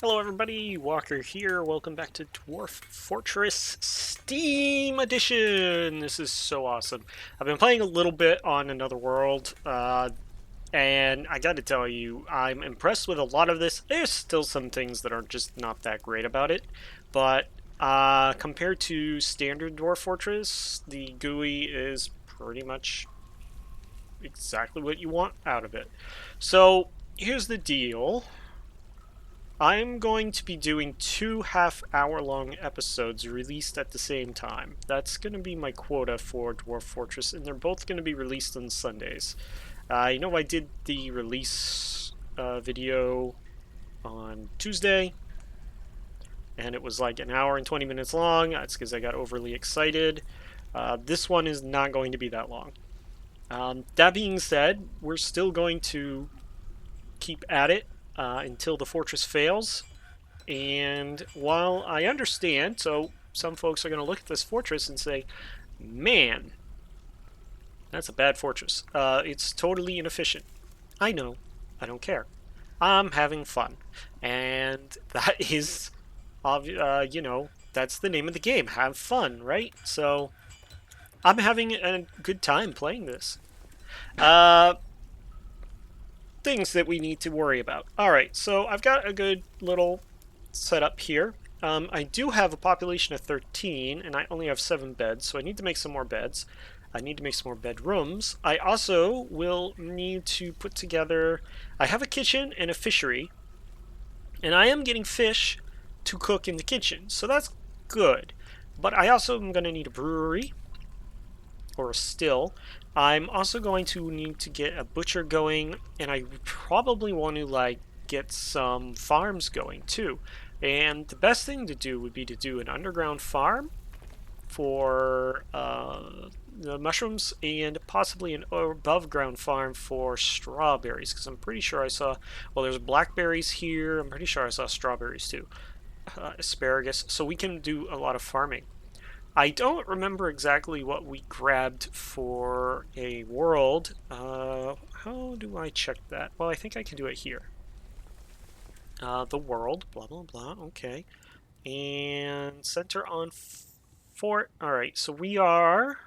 Hello everybody, Walker here. Welcome back to Dwarf Fortress Steam Edition. This is so awesome. I've been playing a little bit on Another World, and I gotta tell you, I'm impressed with a lot of this. There's still some things that are just not that great about it, but compared to standard Dwarf Fortress, the GUI is pretty much exactly what you want out of it. So, here's the deal. I'm going to be doing 2 half-hour-long episodes released at the same time. That's going to be my quota for Dwarf Fortress, and they're both going to be released on Sundays. I did the release video on Tuesday, and it was like an hour and 20 minutes long. That's because I got overly excited. This one is not going to be that long. That being said, we're still going to keep at it until the fortress fails. And while I understand, so some folks are going to look at this fortress and say, man, that's a bad fortress. It's totally inefficient. I know. I don't care. I'm having fun. And that is, that's the name of the game. Have fun, right? So I'm having a good time playing this. Uh, Things that we need to worry about. All right, so I've got a good little setup here. I do have a population of 13, and I only have 7 beds, so I need to make some more beds. I need to make some more bedrooms. I also will need to put together... I have a kitchen and a fishery, and I am getting fish to cook in the kitchen, so that's good. But I also am going to need a brewery, or a still. I'm also going to need to get a butcher going, and I probably want to get some farms going too. And the best thing to do would be to do an underground farm for the mushrooms, and possibly an above ground farm for strawberries, because I'm pretty sure I saw, well, there's blackberries here. I'm pretty sure I saw strawberries too. Asparagus. So we can do a lot of farming. I don't remember exactly what we grabbed for a world. How do I check that? Well, I think I can do it here. The world, blah, blah, blah, okay. And center on fort. Alright, so we are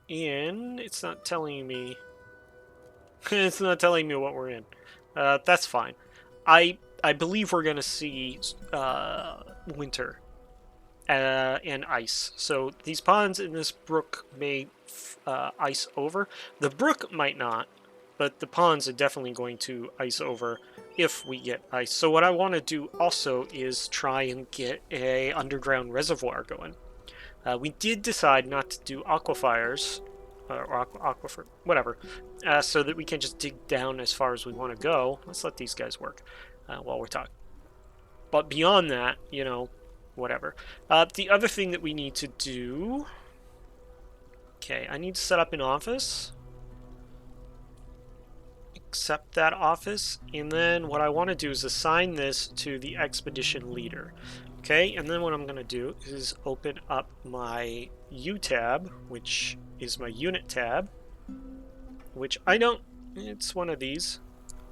in... It's not telling me... it's not telling me what we're in. That's fine. I believe we're going to see winter. And ice. So these ponds in this brook may ice over. The brook might not, but the ponds are definitely going to ice over if we get ice. So what I want to do also is try and get a underground reservoir going. We did decide not to do aquifers, or aquifer, whatever, so that we can just dig down as far as we want to go. Let's let these guys work while we're talking. But beyond that, whatever. The other thing that we need to do... Okay, I need to set up an office. Accept that office. And then what I want to do is assign this to the expedition leader. Okay, and then what I'm going to do is open up my U tab, which is my unit tab. Which I don't... It's one of these.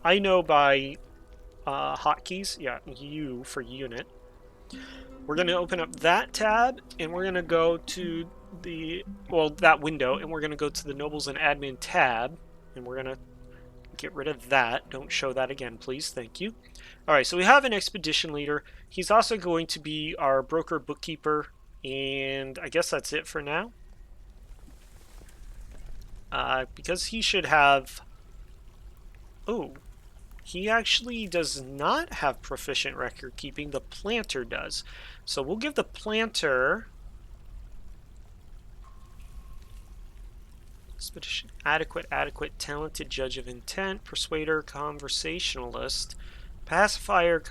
I know by hotkeys. Yeah, U for unit. We're going to open up that tab, and we're going to go to that window, and we're going to go to the Nobles and Admin tab, and we're going to get rid of that. Don't show that again, please. Thank you. Alright, so we have an expedition leader. He's also going to be our broker bookkeeper, and I guess that's it for now. Because he should have... Oh, he actually does not have proficient record keeping. The planter does. So we'll give the planter expedition adequate, talented, judge of intent, persuader, conversationalist, pacifier,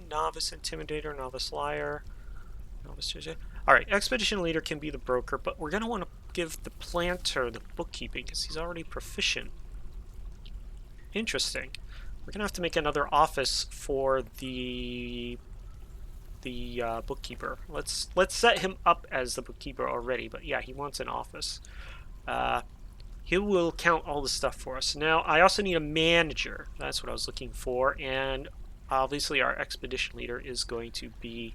novice intimidator, novice liar, novice judge. Alright, expedition leader can be the broker, but we're going to want to give the planter the bookkeeping because he's already proficient. Interesting. We're going to have to make another office for the bookkeeper. Let's set him up as the bookkeeper already, but yeah, he wants an office. He will count all the stuff for us. Now, I also need a manager. That's what I was looking for, and obviously our expedition leader is going to be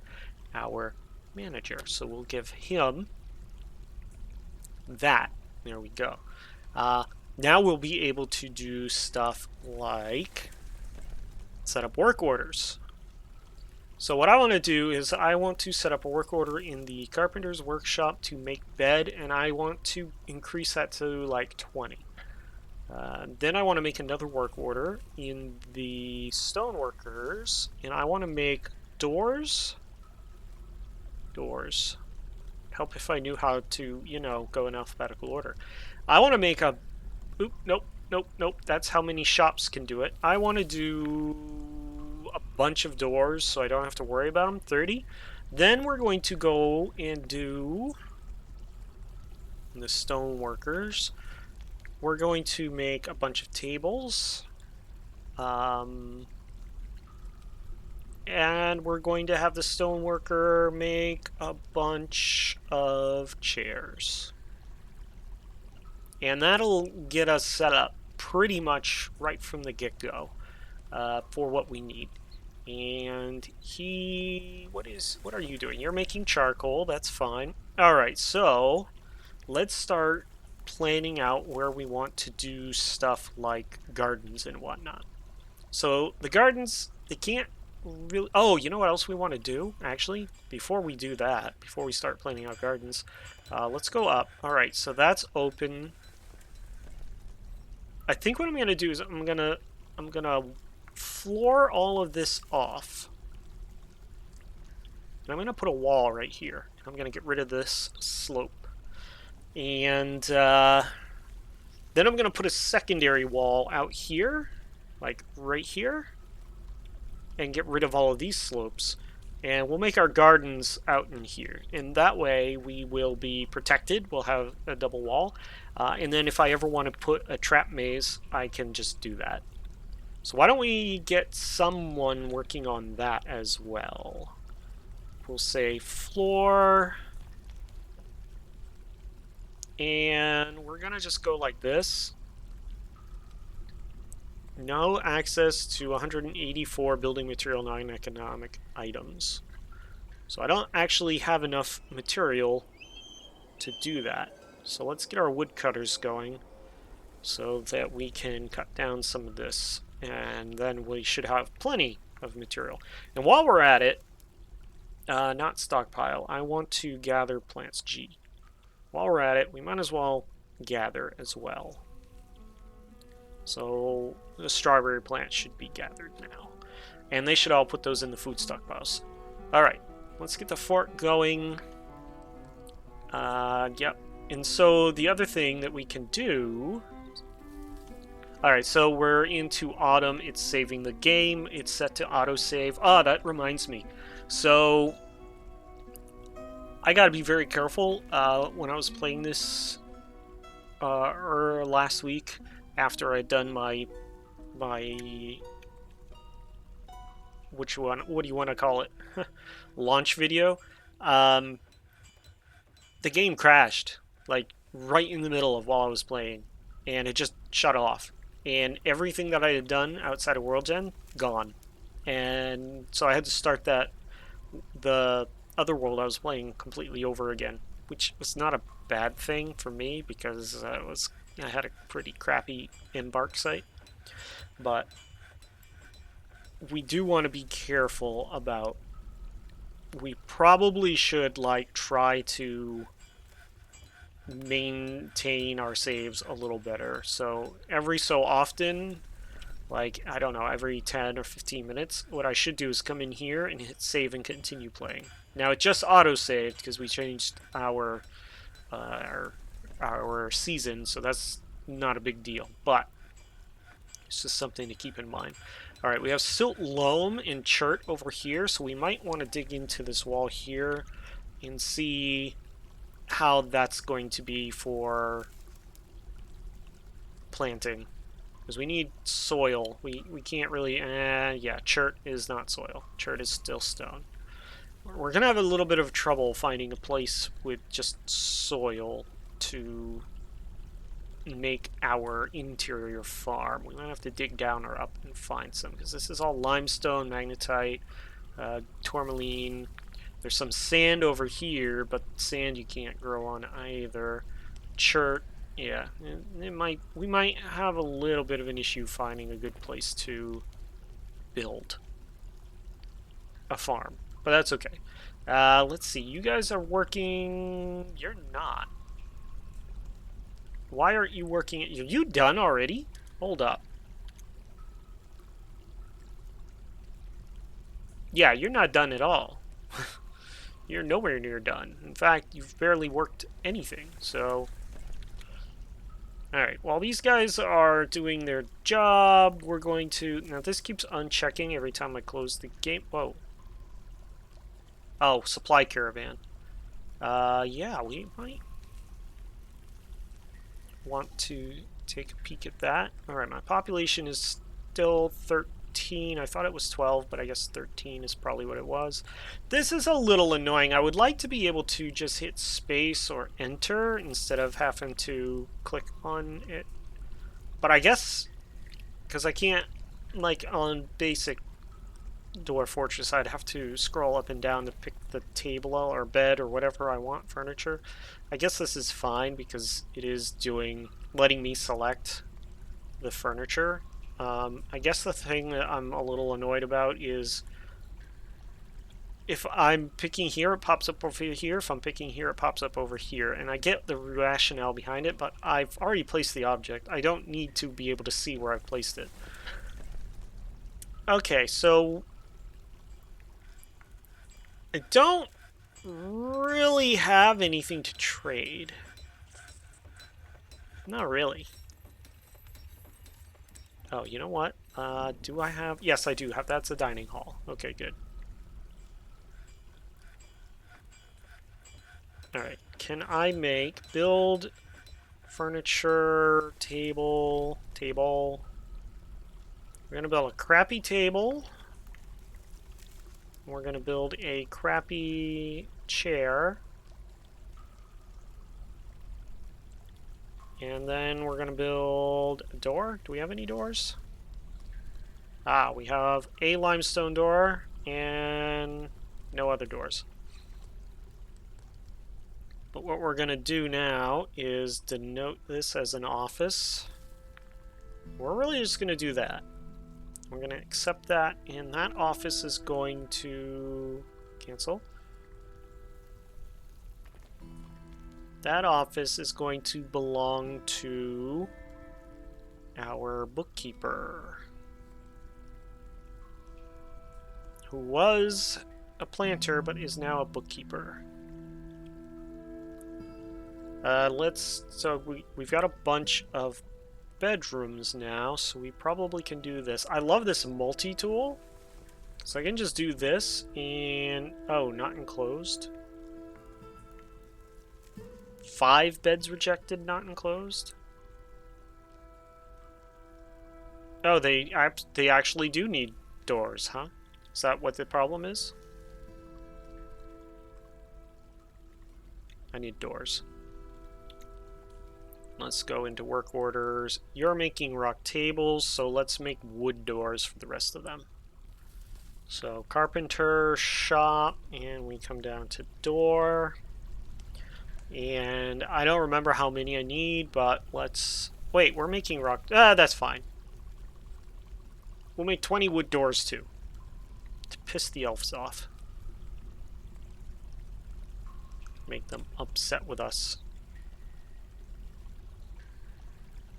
our manager. So we'll give him that. There we go. Now we'll be able to do stuff like set up work orders. So what I want to do is I want to set up a work order in the carpenter's workshop to make bed, and I want to increase that to like 20. Then I want to make another work order in the stoneworkers, and I want to make doors. Doors. Help if I knew how to, you know, go in alphabetical order. I want to make a... Oop, nope, nope, nope. That's how many shops can do it. I want to do a bunch of doors so I don't have to worry about them. 30. Then we're going to go and do the stoneworkers. We're going to make a bunch of tables. And we're going to have the stoneworker make a bunch of chairs. And that'll get us set up pretty much right from the get-go for what we need. And what are you doing? You're making charcoal, that's fine. Alright, so let's start planning out where we want to do stuff like gardens and whatnot. So the gardens, they can't really... Oh, you know what else we want to do, actually? Before we do that, before we start planning out gardens, let's go up. Alright, so that's open. I think what I'm going to do is I'm gonna floor all of this off. And I'm going to put a wall right here. I'm going to get rid of this slope. And then I'm going to put a secondary wall out here, like right here, and get rid of all of these slopes. And we'll make our gardens out in here. And that way we will be protected. We'll have a double wall. And then if I ever want to put a trap maze, I can just do that. So why don't we get someone working on that as well? We'll say floor. And we're going to just go like this. No access to 184 building material non-economic items. So I don't actually have enough material to do that. So let's get our woodcutters going so that we can cut down some of this. And then we should have plenty of material. And while we're at it, not stockpile, I want to gather plants G. While we're at it, we might as well gather as well. So the strawberry plants should be gathered now. And they should all put those in the food stockpiles. Alright, let's get the fort going. Yep. And so the other thing that we can do... Alright, so we're into autumn. It's saving the game. It's set to autosave. Ah, that reminds me. So I gotta be very careful when I was playing this last week after I'd done my which one? What do you want to call it? Launch video. The game crashed like right in the middle of while I was playing, and it just shut off. And everything that I had done outside of World Gen, gone. And so I had to start the other world I was playing completely over again, which was not a bad thing for me because I had a pretty crappy embark site. But we do want to be careful about... We probably should like try to maintain our saves a little better. So every so often, like, I don't know, every 10 or 15 minutes, what I should do is come in here and hit save and continue playing. Now it just auto-saved because we changed our season, so that's not a big deal, but it's just something to keep in mind. Alright, we have silt loam and chert over here, so we might want to dig into this wall here and see how that's going to be for planting. Because we need soil. We can't really... yeah, chert is not soil. Chert is still stone. We're going to have a little bit of trouble finding a place with just soil to make our interior farm. We might have to dig down or up and find some, because this is all limestone, magnetite, tourmaline. There's some sand over here, but sand you can't grow on either. Chert, yeah, we might have a little bit of an issue finding a good place to build a farm, but that's okay. Let's see, you guys are working. You're not. Why aren't you working? Are you done already? Hold up. Yeah, you're not done at all. You're nowhere near done. In fact, you've barely worked anything, so... Alright, while these guys are doing their job, we're going to... Now, this keeps unchecking every time I close the game. Whoa. Oh, supply caravan. Yeah, we might want to take a peek at that. Alright, my population is still 13. I thought it was 12, but I guess 13 is probably what it was. This is a little annoying. I would like to be able to just hit space or enter instead of having to click on it. But I guess, because I can't, like on basic Dwarf Fortress, I'd have to scroll up and down to pick the table or bed or whatever I want, furniture. I guess this is fine because it is letting me select the furniture. I guess the thing that I'm a little annoyed about is if I'm picking here, it pops up over here. If I'm picking here, it pops up over here. And I get the rationale behind it, but I've already placed the object. I don't need to be able to see where I've placed it. Okay, so I don't really have anything to trade. Not really. Oh, you know what? Do I have... Yes, I do have. That's a dining hall. Okay, good. Alright, can I build furniture, table. We're gonna build a crappy table. We're gonna build a crappy chair. And then we're gonna build a door. Do we have any doors? Ah, we have a limestone door and no other doors. But what we're gonna do now is denote this as an office. We're really just gonna do that. We're gonna accept that, and that office is going to cancel. That office is going to belong to our bookkeeper, who was a planter but is now a bookkeeper. So we've got a bunch of bedrooms now, so we probably can do this. I love this multi-tool, so I can just do this and... Oh, not enclosed. 5 beds rejected, not enclosed. Oh, they actually do need doors, huh? Is that what the problem is? I need doors. Let's go into work orders. You're making rock tables, so let's make wood doors for the rest of them. So carpenter, shop, and we come down to door. And I don't remember how many I need, but let's... Wait, we're making rock... that's fine. We'll make 20 wood doors too, to piss the elves off. Make them upset with us.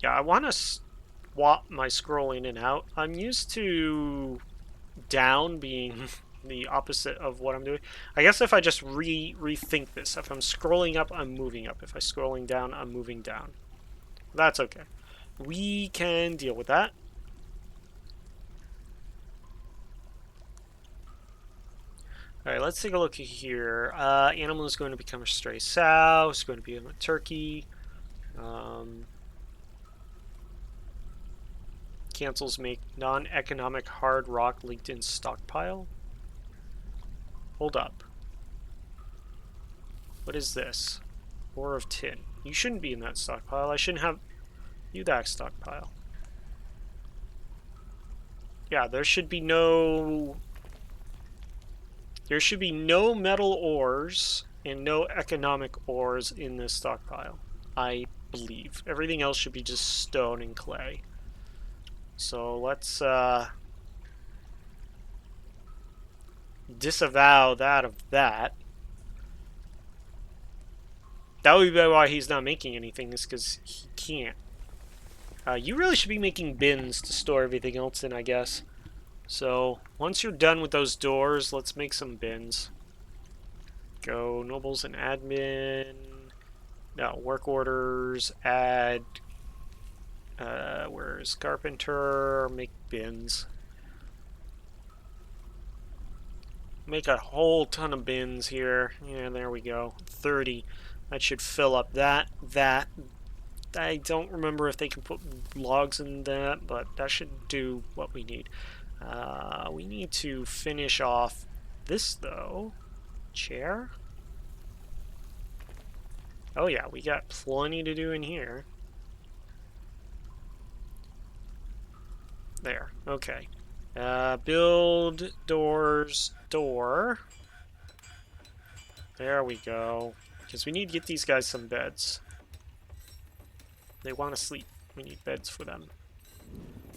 Yeah, I want to swap my scroll in and out. I'm used to down being the opposite of what I'm doing. I guess if I just rethink this, if I'm scrolling up, I'm moving up. If I'm scrolling down, I'm moving down. That's okay. We can deal with that. Alright, let's take a look here. Animal is going to become a stray sow. It's going to be a turkey. Cancels make non-economic hard rock linked in stockpile. Hold up. What is this? Ore of tin. You shouldn't be in that stockpile. I shouldn't have... UDAC stockpile. Yeah, there should be no metal ores and no economic ores in this stockpile, I believe. Everything else should be just stone and clay. So let's disavow that of that. That would be why he's not making anything, is because he can't. You really should be making bins to store everything else in, I guess. So once you're done with those doors, let's make some bins. Go nobles and admin. No, work orders, add. Where's carpenter? Make bins. Make a whole ton of bins here. Yeah, there we go. 30. That should fill up that. I don't remember if they can put logs in that, but that should do what we need. We need to finish off this, though. Chair? Oh yeah, we got plenty to do in here. There, okay. Build doors, door. There we go. Because we need to get these guys some beds. They want to sleep. We need beds for them.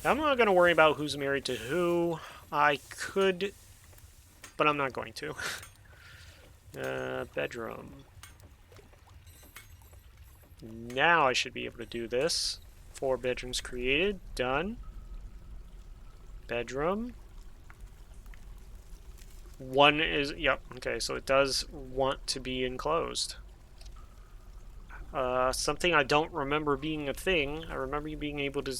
I'm not going to worry about who's married to who. I could, but I'm not going to. Bedroom. Now I should be able to do this. 4 bedrooms created. Done. Bedroom. 1 is... Yep. Okay, so it does want to be enclosed. Something I don't remember being a thing. I remember you being able to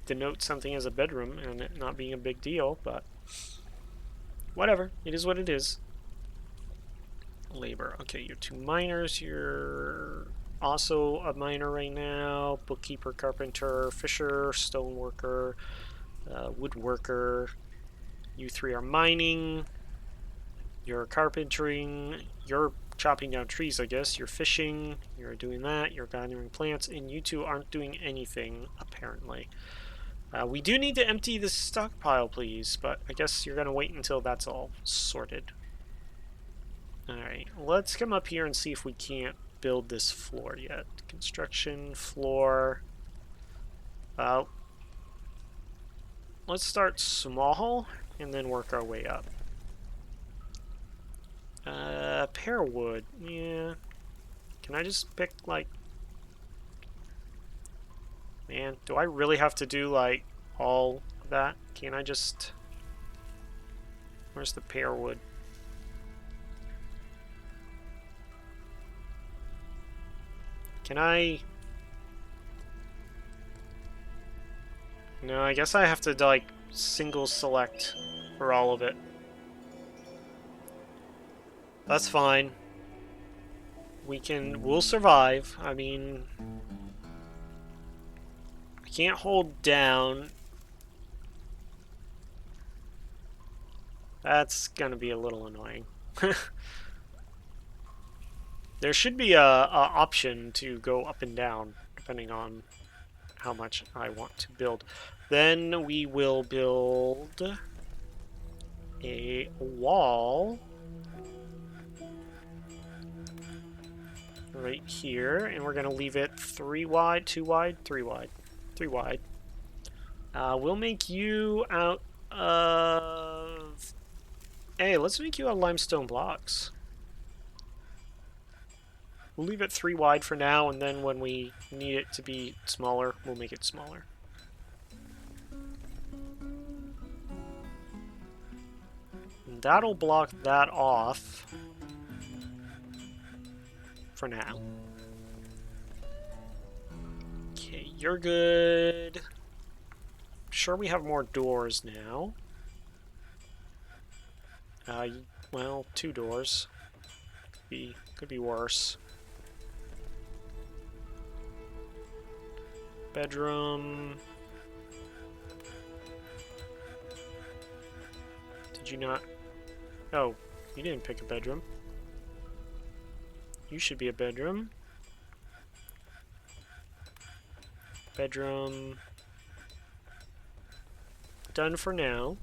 denote something as a bedroom and it not being a big deal, but whatever. It is what it is. Labor. Okay, you're 2 miners. You're also a miner right now. Bookkeeper, carpenter, fisher, stoneworker, woodworker. You 3 are mining. You're carpentering. You're chopping down trees, I guess. You're fishing. You're doing that. You're gathering plants. And you 2 aren't doing anything, apparently. We do need to empty this stockpile, please. But I guess you're going to wait until that's all sorted. Alright, let's come up here and see if we can't build this floor yet. Construction, floor. Let's start small and then work our way up. Pear wood, yeah. Can I just pick, like... Man, do I really have to do, like, all of that? Can't I just... Where's the pear wood? Can I... No, I guess I have to, like, single select for all of it. That's fine. We'll survive. I mean... I can't hold down. That's gonna be a little annoying. There should be a option to go up and down, depending on how much I want to build. Then we will build a wall right here, and we're going to leave it 3 wide, 2 wide, 3 wide, 3 wide. We'll make you out of... Hey, let's make you out of limestone blocks. We'll leave it 3 wide for now, and then when we need it to be smaller, we'll make it smaller. And that'll block that off for now. Okay, you're good. I'm sure we have more doors now. Well, 2 doors. Could be worse. Bedroom. Did you not? Oh, you didn't pick a bedroom. You should be a bedroom. Bedroom. Done for now.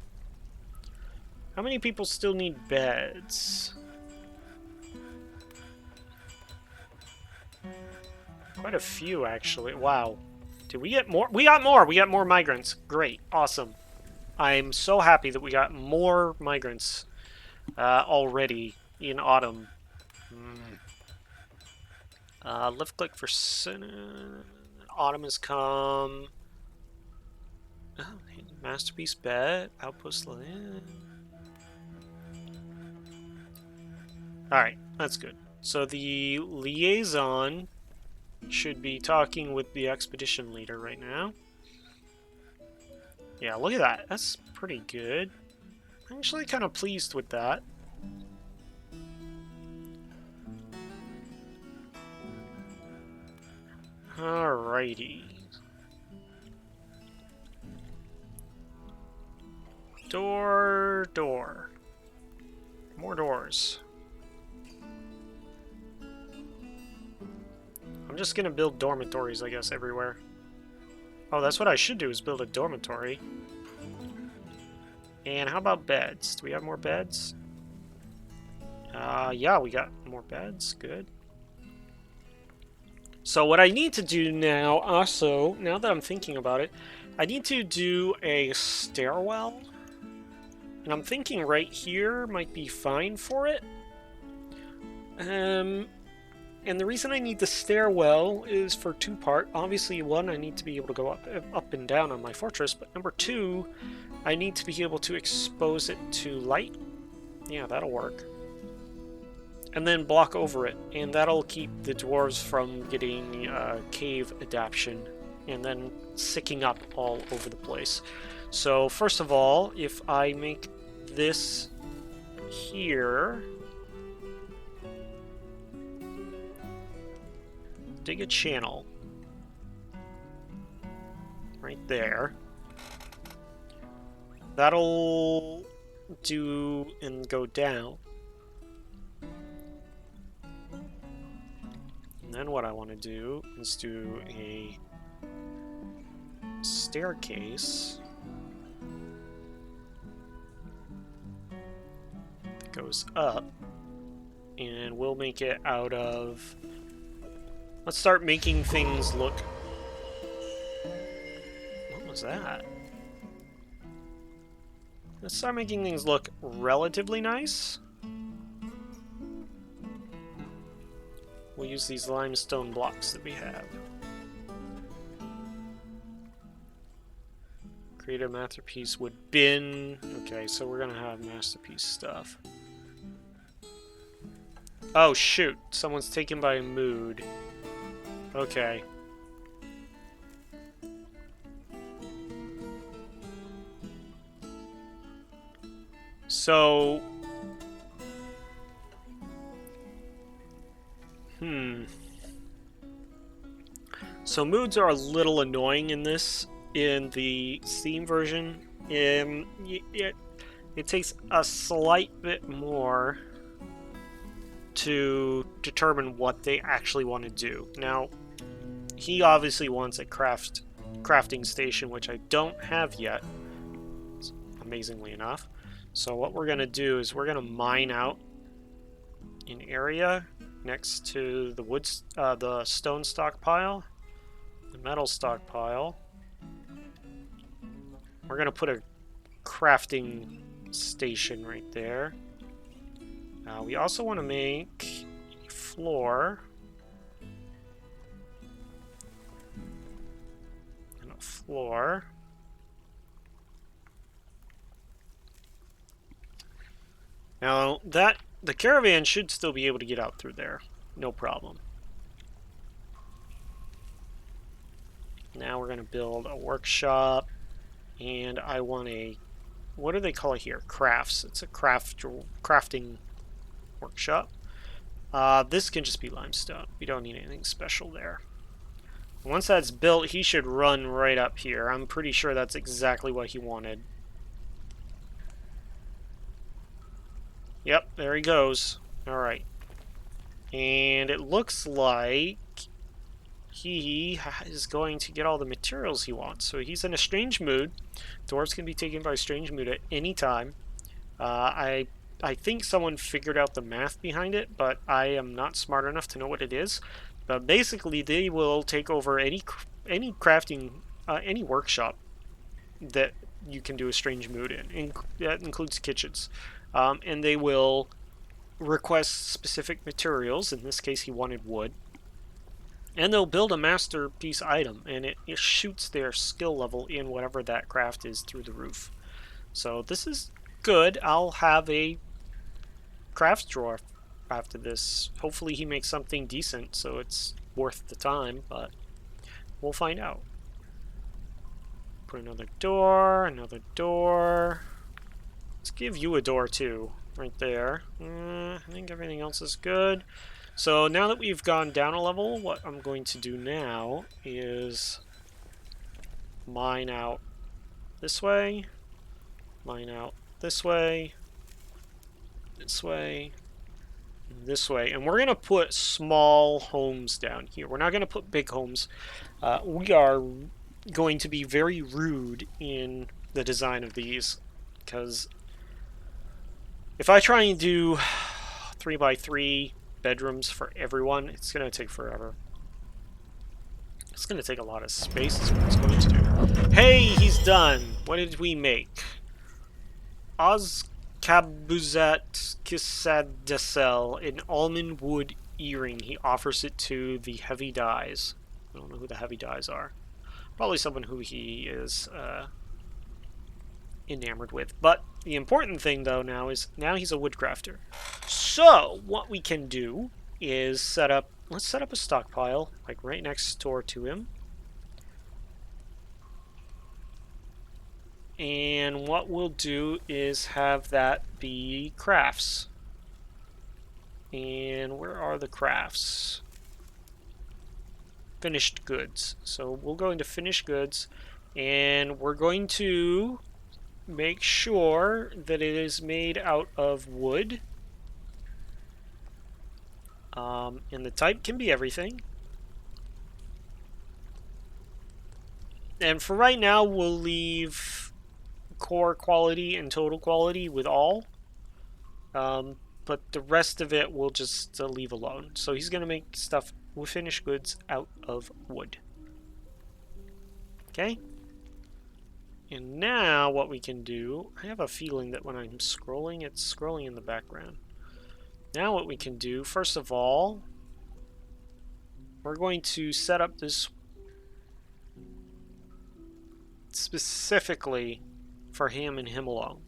How many people still need beds? Quite a few, actually. Wow. Did we get more? We got more! We got more migrants. Great. Awesome. I'm so happy that we got more migrants already in autumn. Left click for autumn has come. Oh, masterpiece bed. Outpost land. Alright, that's good. So the liaison should be talking with the expedition leader right now. Yeah, look at that. That's pretty good. I'm actually kind of pleased with that. Alrighty. Door. More doors. I'm just gonna build dormitories, I guess, everywhere. Oh, that's what I should do, is build a dormitory. And how about beds? Do we have more beds? Yeah, we got more beds. Good. So what I need to do now, also, now that I'm thinking about it, I need to do a stairwell. And I'm thinking right here might be fine for it. And the reason I need the stairwell is for two-part. Obviously, one, I need to be able to go up and down on my fortress, but number two, I need to be able to expose it to light. Yeah, that'll work. And then block over it, and that'll keep the dwarves from getting cave adaptation and then sicking up all over the place. So first of all, if I make this here, dig a channel right there. That'll do and go down. And then what I want to do is do a staircase that goes up, and we'll make it out of... Let's start making things look... What was that? Let's start making things look relatively nice. We'll use these limestone blocks that we have. Create a masterpiece wood bin. Okay, so we're gonna have masterpiece stuff. Oh shoot, someone's taken by a mood. Okay. So... So moods are a little annoying in this, in the Steam version. It takes a slight bit more to determine what they actually want to do. Now, he obviously wants a crafting station, which I don't have yet, amazingly enough. So what we're going to do is we're going to mine out an area next to the the stone stockpile, the metal stockpile. We're going to put a crafting station right there. We also want to make a floor and a floor. Now the caravan should still be able to get out through there, no problem. Now we're going to build a workshop, and I want a, what do they call it here? Crafts. It's a crafting workshop. This can just be limestone. We don't need anything special there. Once that's built, he should run right up here. I'm pretty sure that's exactly what he wanted. Yep, there he goes. Alright. And it looks like he is going to get all the materials he wants. So he's in a strange mood. Dwarves can be taken by a strange mood at any time. I think someone figured out the math behind it, but I am not smart enough to know what it is. But basically, they will take over any crafting, any workshop that you can do a strange mood in. That includes kitchens, and they will request specific materials. In this case, he wanted wood. And they'll build a masterpiece item, and it shoots their skill level in whatever that craft is through the roof. So this is good. I'll have a craft drawer after this. Hopefully he makes something decent so it's worth the time, but we'll find out. Put another door, another door. Let's give you a door too, right there. I think everything else is good. So now that we've gone down a level, what I'm going to do now is mine out this way, mine out this way, this way, this way. And we're going to put small homes down here. We're not going to put big homes. We are going to be very rude in the design of these, because if I try and do 3x3 bedrooms for everyone, it's going to take forever. It's going to take a lot of space is what it's going to do. Hey, he's done. What did we make? Ozkabuzat Kisadasel, an almond wood earring. He offers it to the heavy dyes. I don't know who the heavy dyes are. Probably someone who he is enamored with. But the important thing, though, now is now he's a woodcrafter. So what we can do is let's set up a stockpile, like right next door to him. And what we'll do is have that be crafts. And where are the crafts? Finished goods. So we'll go into finished goods, and we're going to make sure that it is made out of wood. And the type can be everything. And for right now, we'll leave core quality and total quality with all. But the rest of it we'll just leave alone. So he's going to make stuff with finished goods out of wood. Okay? And now what we can do, I have a feeling that when I'm scrolling, it's scrolling in the background. Now what we can do, first of all, we're going to set up this specifically for him and him alone.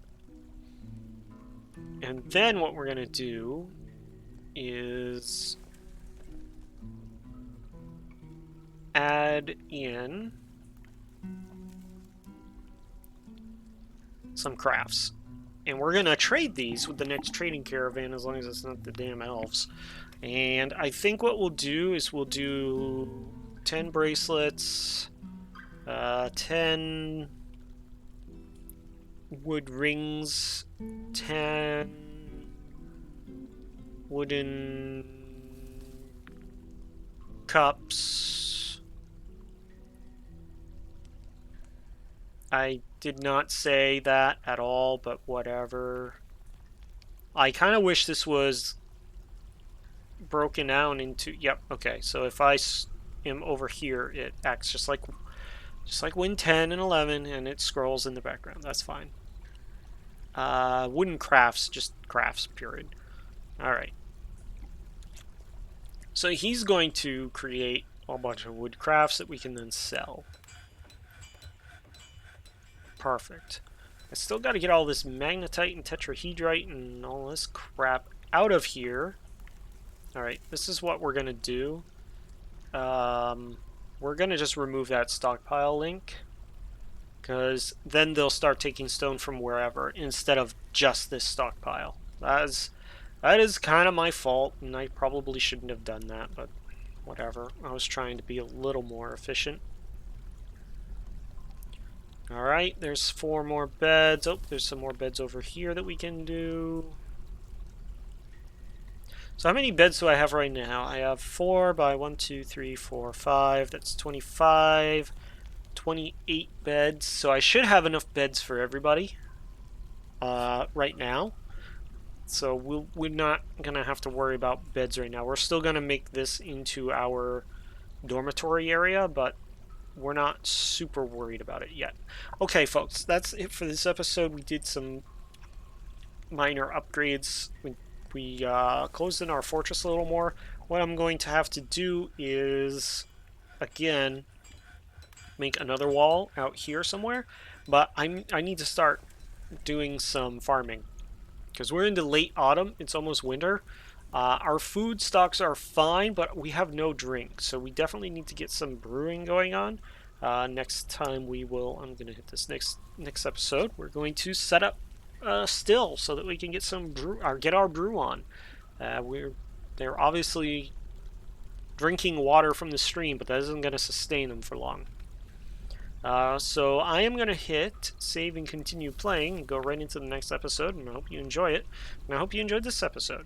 And then what we're going to do is add in some crafts. And we're going to trade these with the next trading caravan, as long as it's not the damn elves. And I think what we'll do is we'll do 10 bracelets, 10 wood rings, 10 wooden cups. I did not say that at all, but whatever. I kind of wish this was broken down into... Yep, okay. So if I am over here, it acts just like Win 10 and 11, and it scrolls in the background. That's fine. Wooden crafts, just crafts, period. Alright. So he's going to create a bunch of wood crafts that we can then sell. Perfect. I still got to get all this magnetite and tetrahedrite and all this crap out of here. Alright, this is what we're going to do. We're going to just remove that stockpile link, because then they'll start taking stone from wherever instead of just this stockpile. That is kind of my fault, and I probably shouldn't have done that, but whatever. I was trying to be a little more efficient. Alright, there's 4 more beds. Oh, there's some more beds over here that we can do. So how many beds do I have right now? I have 4 by 1, 2, 3, 4, 5. That's 25. 28 beds. So I should have enough beds for everybody right now. So we're not going to have to worry about beds right now. We're still going to make this into our dormitory area, but we're not super worried about it yet. Okay, folks, that's it for this episode. We did some minor upgrades. We closed in our fortress a little more. What I'm going to have to do is, again, make another wall out here somewhere. But I need to start doing some farming because we're into late autumn. It's almost winter. Our food stocks are fine, but we have no drink, so we definitely need to get some brewing going on. Next time we will. I'm gonna hit this next episode. We're going to set up still so that we can get some brew or get our brew on. They're obviously drinking water from the stream, but that isn't going to sustain them for long. So I am going to hit save and continue playing and go right into the next episode, and I hope you enjoy it. And I hope you enjoyed this episode.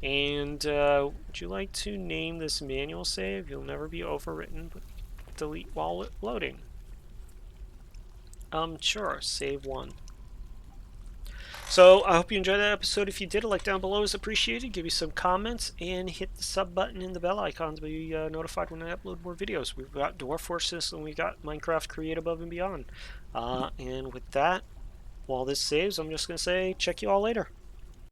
And would you like to name this manual save? You'll never be overwritten, but delete while loading. Sure, save one. So I hope you enjoyed that episode. If you did, a like down below is appreciated. Give me some comments and hit the sub button and the bell icon to be notified when I upload more videos. We've got Dwarf Forces and we got Minecraft Create Above and Beyond. And with that, while this saves, I'm just going to say check you all later.